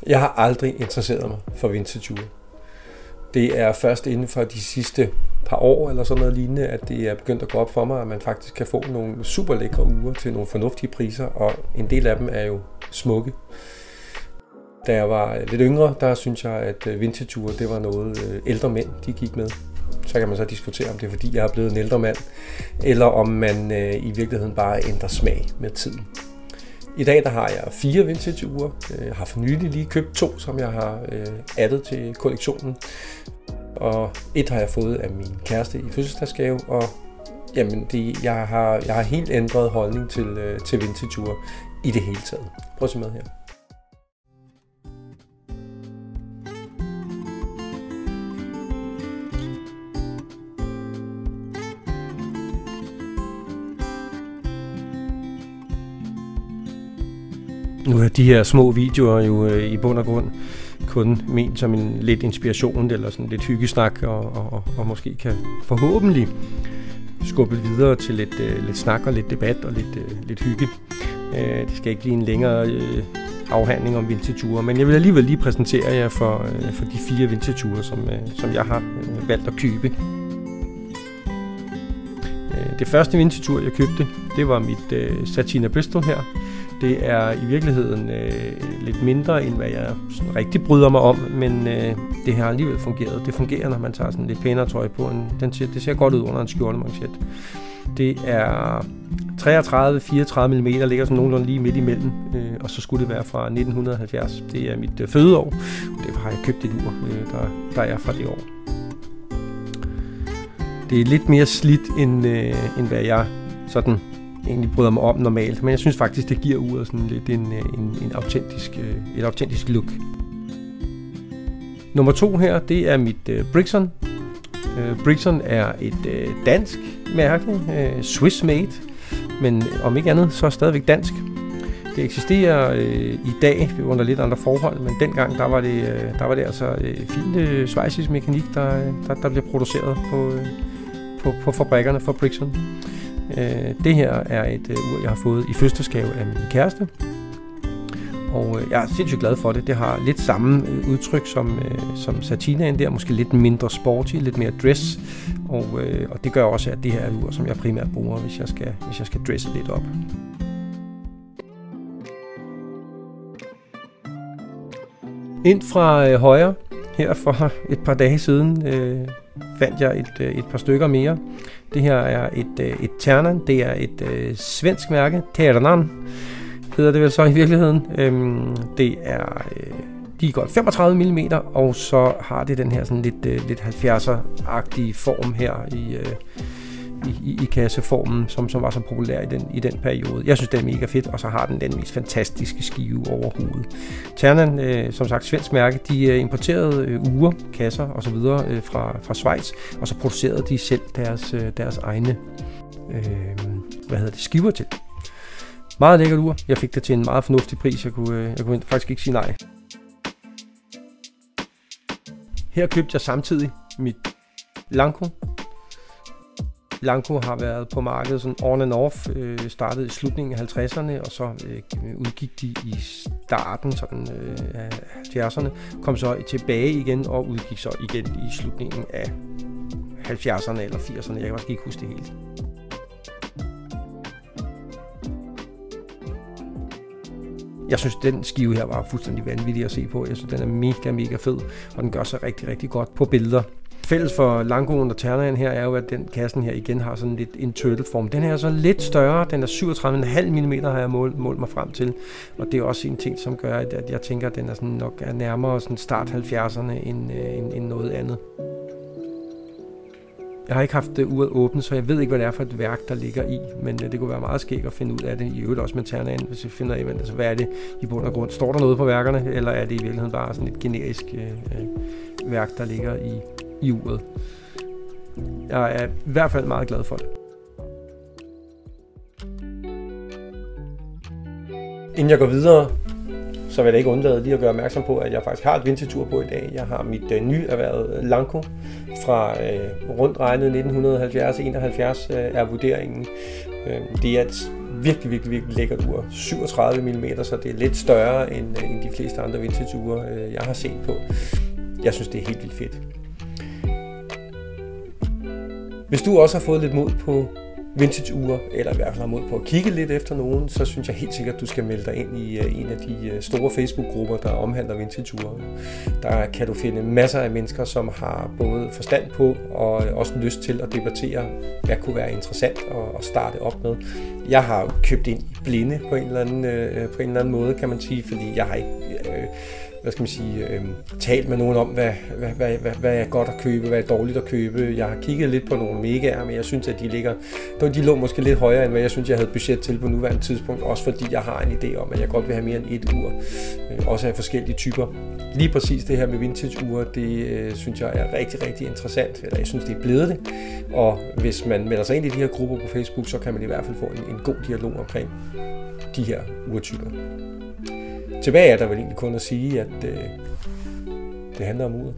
Jeg har aldrig interesseret mig for vintage-ure. Det er først inden for de sidste par år eller sådan noget lignende, at det er begyndt at gå op for mig, at man faktisk kan få nogle super lækre ure til nogle fornuftige priser, og en del af dem er jo smukke. Da jeg var lidt yngre, der synes jeg, at vintage-ure, det var noget ældre mænd, de gik med. Så kan man så diskutere, om det er fordi, jeg er blevet en ældre mand, eller om man i virkeligheden bare ændrer smag med tiden. I dag der har jeg 4 vintage-ure. Jeg har for nylig lige købt 2, som jeg har addet til kollektionen. Og et har jeg fået af min kæreste i fødselsdagsgave, og jamen jeg har helt ændret holdning til vintage-ure i det hele taget. Prøv at se med her. Nu er de her små videoer jo i bund og grund kun ment som en lidt inspiration eller sådan lidt hyggesnak, og måske kan forhåbentlig skubbe videre til lidt snak og lidt debat og lidt hygge. Det skal ikke blive en længere afhandling om vintage-ure, men jeg vil alligevel lige præsentere jer for de 4 vintage-ure, som jeg har valgt at købe. Det første vintage-ure, jeg købte, det var mit Satina Bristol her. Det er i virkeligheden lidt mindre, end hvad jeg sådan rigtig bryder mig om, men det har alligevel fungeret. Det fungerer, når man tager sådan lidt pænere tøj på. Det ser godt ud under en skjortemanchet. Det er 33-34 mm, ligger sådan nogenlunde lige midt imellem, og så skulle det være fra 1970. Det er mit fødeår, og derfor har jeg købt et ur, der er fra det år. Det er lidt mere slidt, end hvad jeg sådan egentlig bryder mig om normalt, men jeg synes faktisk, det giver uret sådan lidt et autentisk look. Nummer 2 her, det er mit Brixton. Brixton er et dansk mærke, Swiss made, men om ikke andet, så er stadigvæk dansk. Det eksisterer i dag under lidt andre forhold, men dengang der var det altså fint schweizisk mekanik, der blev produceret på fabrikkerne for Brixton. Det her er et ur, jeg har fået i fødselsdagsgave af min kæreste, og jeg er sindssygt glad for det. Det har lidt samme udtryk som Satinaen der, måske lidt mindre sporty, lidt mere dress, og det gør også, at det her er et ur, som jeg primært bruger, hvis jeg skal dresse lidt op. Ind fra højre, her for et par dage siden, fandt jeg et par stykker mere. Det her er et Ternan. Det er et svensk mærke. Ternan hedder det vel så i virkeligheden. Det er de er godt 35 mm, og så har det den her sådan lidt 70'er-agtige form her i kasseformen, som var så populær i den periode. Jeg synes, det er mega fedt, og så har den mest fantastiske skive overhovedet. Ternan, som sagt svensk mærke, de importerede ure, kasser og så videre fra Schweiz, og så producerede de selv deres egne skiver til. Meget lækkert ur. Jeg fik det til en meget fornuftig pris. Jeg kunne faktisk ikke sige nej. Her købte jeg samtidig mit Lanco. Lanco har været på markedet sådan on and off, startede i slutningen af 50'erne, og så udgik de i starten sådan, af 70'erne, kom så tilbage igen og udgik så igen i slutningen af 70'erne eller 80'erne, jeg kan faktisk ikke huske det helt. Jeg synes, den skive her var fuldstændig vanvittig at se på. Jeg synes, den er mega fed, og den gør sig rigtig godt på billeder. Fælles for Lancoen og Ternaen her er jo, at den kassen her igen har sådan lidt en turtleform. Den her er så lidt større, den er 37,5 mm har jeg målt mig frem til. Og det er også en ting, som gør, at jeg tænker, at den er sådan nok er nærmere sådan start 70'erne end noget andet. Jeg har ikke haft uret åbent, så jeg ved ikke, hvad det er for et værk, der ligger i, men det kunne være meget skægt at finde ud af det. I øvrigt også med Ternaen, hvis jeg finder af, altså, hvad er det i bund og grund? Står der noget på værkerne, eller er det i virkeligheden bare sådan et generisk værk, der ligger i uret? Jeg er i hvert fald meget glad for det. Inden jeg går videre, så vil jeg ikke undlade lige at gøre opmærksom på, at jeg faktisk har et vintage-ur på i dag. Jeg har mit nyerhvervede Lanco fra rundt regnet 1970-71 er vurderingen. Det er et virkelig lækkert ur. 37 mm, så det er lidt større end de fleste andre vintage-ure, jeg har set på. Jeg synes, det er helt vildt fedt. Hvis du også har fået lidt mod på vintage-ure, eller i hvert fald har mod på at kigge lidt efter nogen, så synes jeg helt sikkert, at du skal melde dig ind i en af de store Facebook-grupper, der omhandler vintage-ure. Der kan du finde masser af mennesker, som har både forstand på og også lyst til at debattere, hvad kunne være interessant at starte op med. Jeg har købt ind i blinde på en eller anden måde, kan man sige, fordi jeg har ikke talt med nogen om, hvad er godt at købe, hvad er dårligt at købe. Jeg har kigget lidt på nogle megaer, men jeg synes, at de lå måske lidt højere, end hvad jeg synes, jeg havde budget til på nuværende tidspunkt. Også fordi jeg har en idé om, at jeg godt vil have mere end et ur. Også af forskellige typer. Lige præcis det her med vintage-ure, det synes jeg er rigtig interessant. Eller jeg synes, det er blevet det. Og hvis man melder sig ind i de her grupper på Facebook, så kan man i hvert fald få en god dialog omkring de her urtyper. Tilbage er der vel egentlig kun at sige, at det handler om uret.